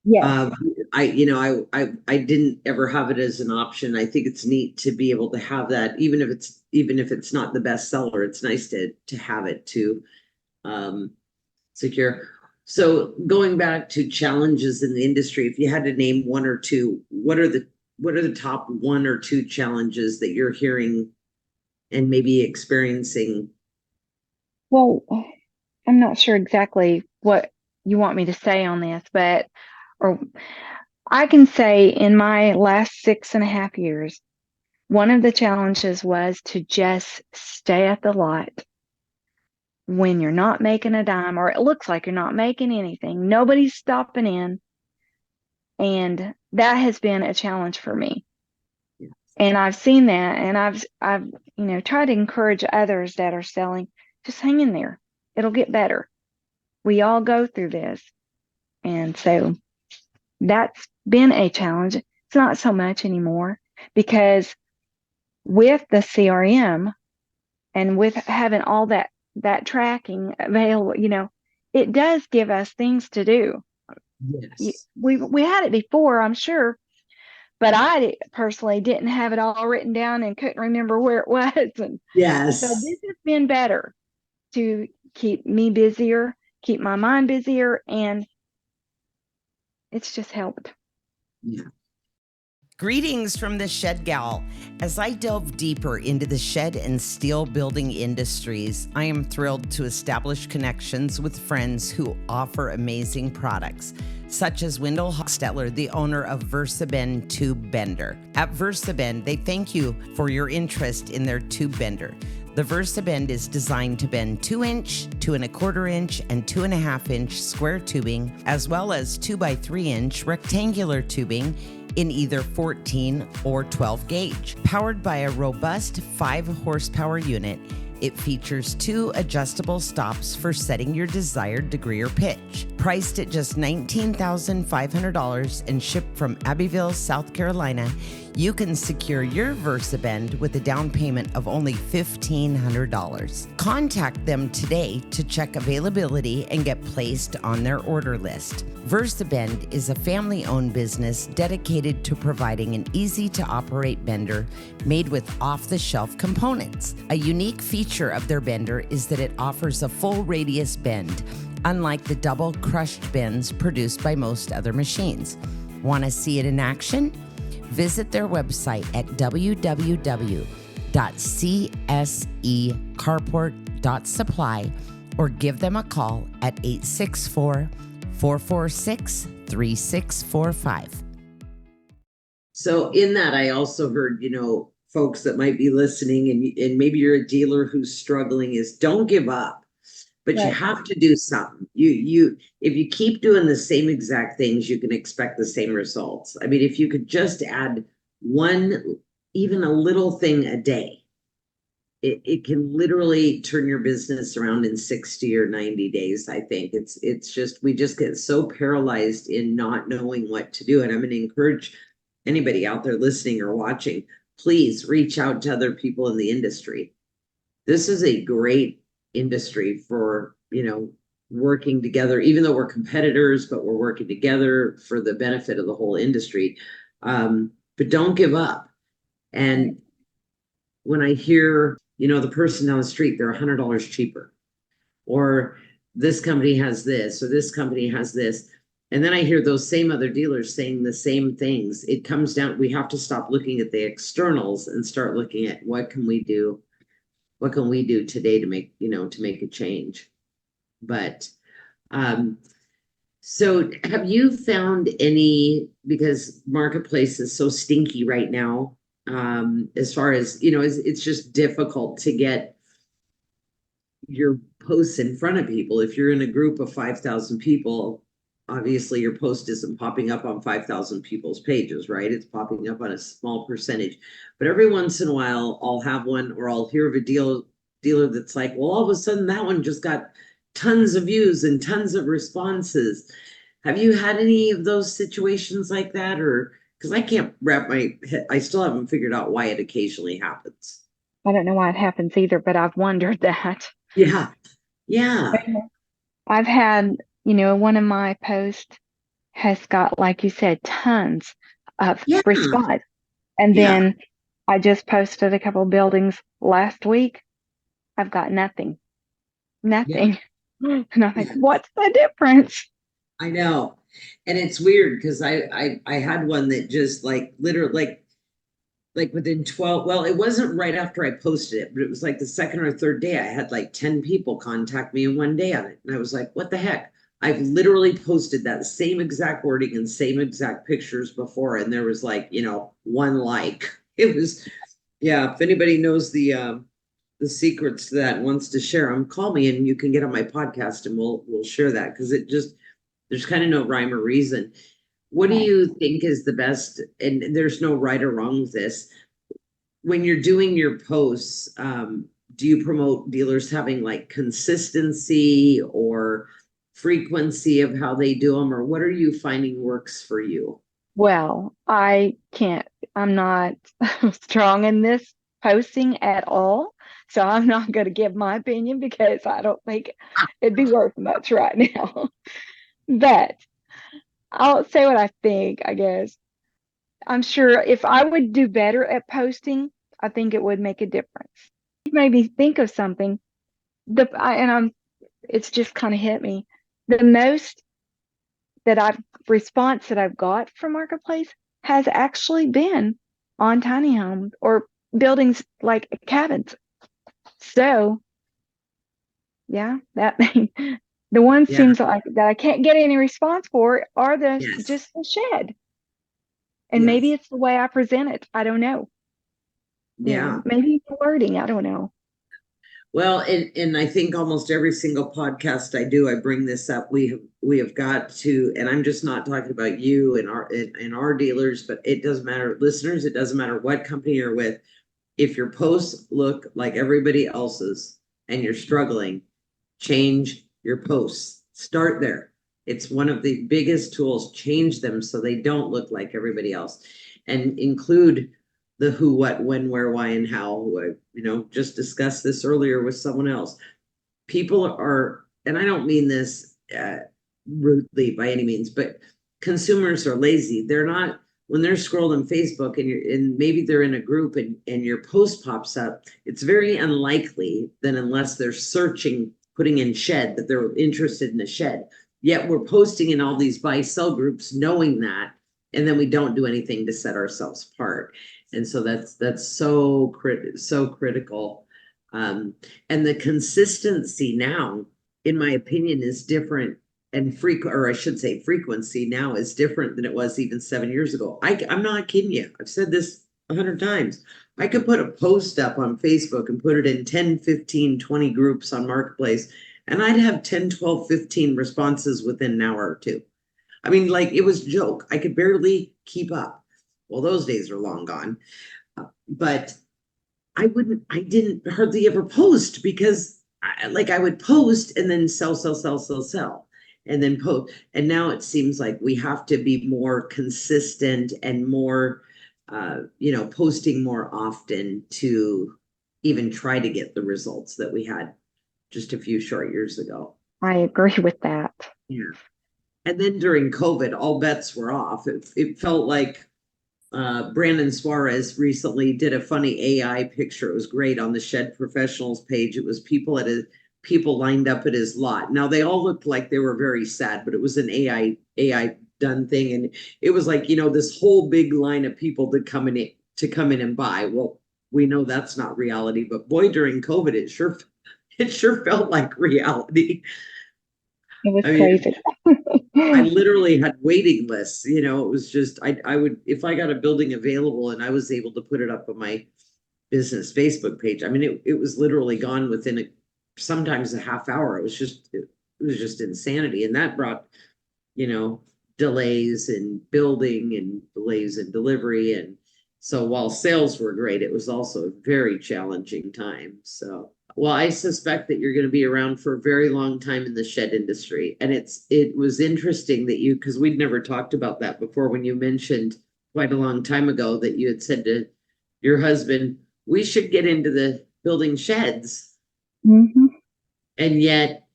Yes. I didn't ever have it as an option. I think it's neat to be able to have that, even if it's not the best seller, it's nice to have it to secure. So going back to challenges in the industry, if you had to name one or two, what are the top one or two challenges that you're hearing and maybe experiencing? Well, I'm not sure exactly what you want me to say on this, but or I can say in my last 6.5 years, one of the challenges was to just stay at the lot when you're not making a dime, or it looks like you're not making anything. Nobody's stopping in. And that has been a challenge for me. And I've seen that, and I've tried to encourage others that are selling, just hang in there. It'll get better. We all go through this. And so that's been a challenge. It's not so much anymore because with the CRM and with having all that tracking available, it does give us things to do. Yes. We had it before, I'm sure, but I personally didn't have it all written down and couldn't remember where it was. And so Yes. this has been better to keep me busier, keep my mind busier, and it's just helped. Yeah. Greetings from the Shed Gal. As I delve deeper into the shed and steel building industries, I am thrilled to establish connections with friends who offer amazing products, such as Wendell Hochstetler, the owner of VersaBend Tube Bender. At VersaBend, they thank you for your interest in their tube bender. The VersaBend is designed to bend 2-inch, 2¼ inch, and 2½-inch square tubing, as well as 2x3-inch rectangular tubing in either 14 or 12 gauge. Powered by a robust 5-horsepower unit, it features 2 adjustable stops for setting your desired degree or pitch. Priced at just $19,500 and shipped from Abbeville, South Carolina, you can secure your VersaBend with a down payment of only $1,500. Contact them today to check availability and get placed on their order list. VersaBend is a family-owned business dedicated to providing an easy-to-operate bender made with off-the-shelf components. A unique feature of their bender is that it offers a full radius bend, unlike the double crushed bends produced by most other machines. Want to see it in action? Visit their website at www.csecarport.supply or give them a call at 864-446-3645. So in that, I also heard, folks that might be listening and maybe you're a dealer who's struggling is don't give up, but you have to do something. If you keep doing the same exact things, you can expect the same results. I mean, if you could just add one, even a little thing a day, it can literally turn your business around in 60 or 90 days. I think it's just, we just get so paralyzed in not knowing what to do. And I'm going to encourage anybody out there listening or watching, please reach out to other people in the industry. This is a great industry for, working together, even though we're competitors, but we're working together for the benefit of the whole industry. But don't give up. And when I hear, the person down the street, they're $100 cheaper, or this company has this, or this company has this. And then I hear those same other dealers saying the same things. It comes down, we have to stop looking at the externals and start looking at what can we do today to make, to make a change. But, so have you found any, because marketplace is so stinky right now, as far as, it's just difficult to get your posts in front of people. If you're in a group of 5,000 people, obviously your post isn't popping up on 5,000 people's pages, right? It's popping up on a small percentage. But every once in a while, I'll have one, or I'll hear of a dealer that's like, well, all of a sudden that one just got tons of views and tons of responses. Have you had any of those situations like that? Or, because I can't wrap my head, I still haven't figured out why it occasionally happens. I don't know why it happens either, but I've wondered that. Yeah. Yeah. I've had, one of my posts has got, like you said, tons of Yeah. response. And Yeah. then I just posted a couple buildings last week. I've got nothing. Nothing. And I think, Yeah. what's the difference? I know. And it's weird because I had one that just like literally like within 12, well, it wasn't right after I posted it, but it was like the second or third day I had like 10 people contact me in one day on it. And I was like, what the heck? I've literally posted that same exact wording and same exact pictures before, and there was like, one like. It was, yeah, if anybody knows the secrets to that and wants to share them, call me and you can get on my podcast and we'll share that, because there's kind of no rhyme or reason. What do you think is the best? And there's no right or wrong with this. When you're doing your posts, do you promote dealers having like consistency or frequency of how they do them, or what are you finding works for you? Well, I'm not strong in this posting at all. So I'm not going to give my opinion because I don't think it'd be worth much right now. But I'll say what I think, I guess. I'm sure if I would do better at posting, I think it would make a difference. You made me think of something. It's just kind of hit me. The most response that I've got from Marketplace has actually been on tiny homes or buildings like cabins. So yeah, the one Yeah. seems like that I can't get any response for are Yes. just the shed. And Yes. maybe it's the way I present it. I don't know. Yeah. Maybe the wording. I don't know. Well, and I think almost every single podcast I do, I bring this up. We have got to, and I'm just not talking about you and our dealers, but it doesn't matter, listeners. It doesn't matter what company you're with. If your posts look like everybody else's and you're struggling, change your posts. Start there. It's one of the biggest tools. Change them so they don't look like everybody else, and include the who, what, when, where, why, and how. Just discussed this earlier with someone else. People are, and I don't mean this rudely by any means, but consumers are lazy. They're not, when they're scrolling Facebook and maybe they're in a group and your post pops up, it's very unlikely that unless they're searching, putting in shed, that they're interested in a shed. Yet we're posting in all these buy sell groups knowing that, and then we don't do anything to set ourselves apart. And so that's so critical. And the consistency now, in my opinion, is different, and or I should say frequency now is different than it was even 7 years ago. I'm not kidding you. I've said this 100 times. I could put a post up on Facebook and put it in 10, 15, 20 groups on Marketplace, and I'd have 10, 12, 15 responses within an hour or two. I mean, like, it was a joke. I could barely keep up. Well, those days are long gone. But I didn't hardly ever post because I would post and then sell, and then post. And now it seems like we have to be more consistent and more, posting more often to even try to get the results that we had just a few short years ago. I agree with that. Yeah. And then during COVID, all bets were off. It felt like Brandon Suarez recently did a funny AI picture. It was great on the Shed Professionals page. It was people lined up at his lot. Now they all looked like they were very sad, but it was an AI done thing, and it was like, this whole big line of people to come in and buy. Well, we know that's not reality, but boy, during COVID, it sure felt like reality. It was crazy. I literally had waiting lists. It was just, I would, if I got a building available and I was able to put it up on my business Facebook page, I mean, it was literally gone within sometimes a half hour. It was just insanity. And that brought, delays in building and delays in delivery. And so while sales were great, it was also a very challenging time. So, well, I suspect that you're going to be around for a very long time in the shed industry. And it was interesting that because we'd never talked about that before, when you mentioned quite a long time ago that you had said to your husband, we should get into the building sheds. Mm-hmm. And yet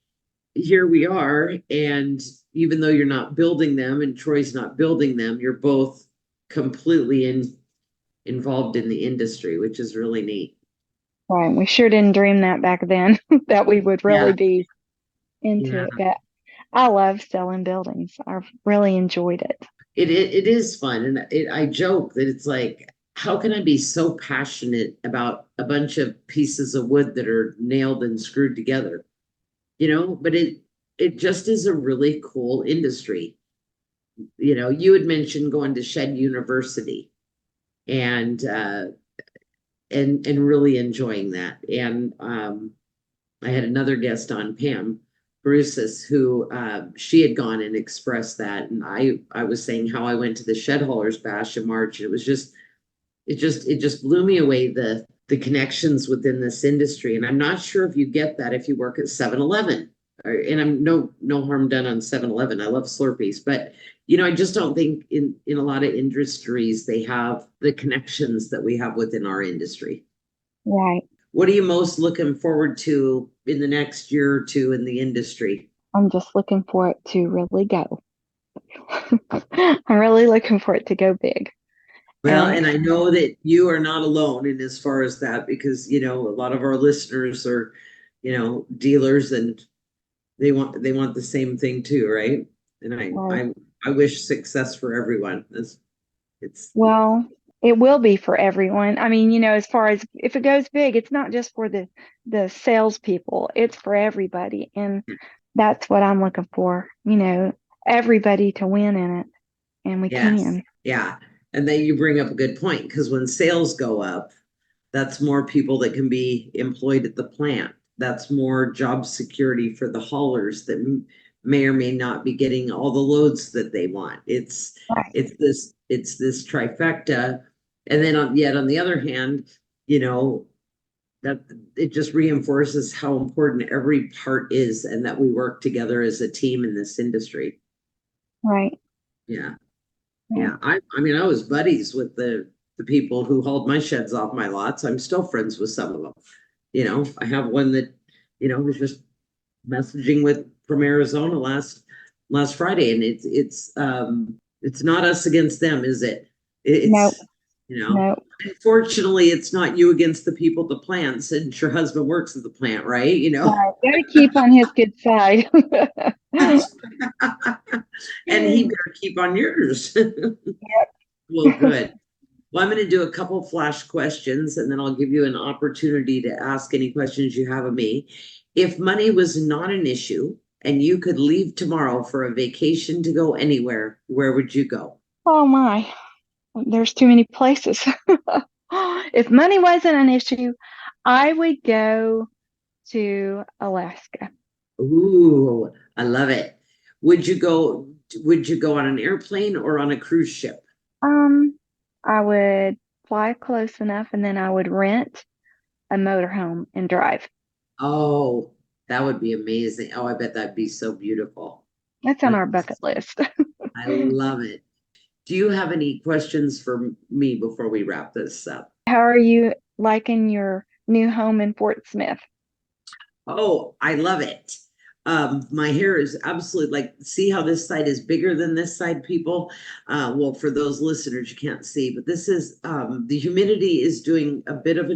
here we are. And even though you're not building them and Troy's not building them, you're both completely involved in the industry, which is really neat. Right. We sure didn't dream that back then that we would really Yeah. be into Yeah. it. But I love selling buildings. I've really enjoyed it. It is fun. And I joke that it's like, how can I be so passionate about a bunch of pieces of wood that are nailed and screwed together? But it just is a really cool industry. You had mentioned going to Shed University and really enjoying that. And I had another guest on, Pam Bruces, who she had gone and expressed that. And I was saying how I went to the Shed Haulers Bash in March. And it just blew me away, the connections within this industry. And I'm not sure if you get that if you work at 7-Eleven. And I'm no harm done on 7-Eleven. I love Slurpees, but I just don't think in a lot of industries they have the connections that we have within our industry. Right. What are you most looking forward to in the next year or two in the industry? I'm just looking for it to really go. I'm really looking for it to go big. Well, and I know that you are not alone in as far as that, because a lot of our listeners are dealers, and they want the same thing too, right? And Right. I wish success for everyone. Well, it will be for everyone. I mean, as far as if it goes big, it's not just for the salespeople, it's for everybody. And that's what I'm looking for, everybody to win in it. And we can. Yeah. And then you bring up a good point, because when sales go up, that's more people that can be employed at the plant. That's more job security for the haulers that may or may not be getting all the loads that they want. It's this trifecta. And then on the other hand, that it just reinforces how important every part is, and that we work together as a team in this industry. Right. Yeah. Yeah. I mean, I was buddies with the people who hauled my sheds off my lots. I'm still friends with some of them. I have one that, was just messaging with from Arizona last Friday, and it's not us against them, is it? It's Nope. Unfortunately, it's not you against the people at the plant, since your husband works at the plant, right? Right. Gotta keep on his good side. And he better keep on yours. Yep. Well, good. Well, I'm going to do a couple flash questions, and then I'll give you an opportunity to ask any questions you have of me. If money was not an issue and you could leave tomorrow for a vacation to go anywhere, where would you go? Oh my, there's too many places. If money wasn't an issue, I would go to Alaska. Ooh, I love it. Would you go on an airplane or on a cruise ship? I would fly close enough, and then I would rent a motorhome and drive. Oh, that would be amazing. Oh, I bet that'd be so beautiful. That's on our bucket list. I love it. Do you have any questions for me before we wrap this up? How are you liking your new home in Fort Smith? Oh, I love it. My hair is absolutely see how this side is bigger than this side, people? Well, for those listeners, you can't see, but this is, the humidity is doing a bit of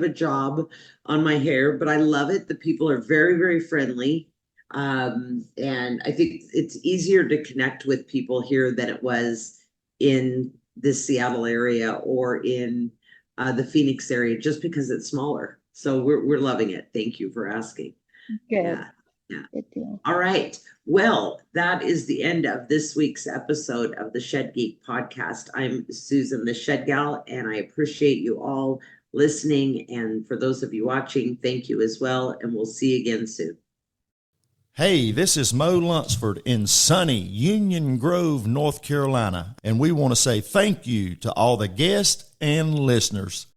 a job on my hair, but I love it. The people are very, very friendly. And I think it's easier to connect with people here than it was in the Seattle area or in the Phoenix area, just because it's smaller. So we're loving it. Thank you for asking. Good. Yeah. Good deal. All right. Well, that is the end of this week's episode of the Shed Geek podcast. I'm Susan, the Shed Gal, and I appreciate you all listening. And for those of you watching, thank you as well. And we'll see you again soon. Hey, this is Mo Lunsford in sunny Union Grove, North Carolina, and we want to say thank you to all the guests and listeners.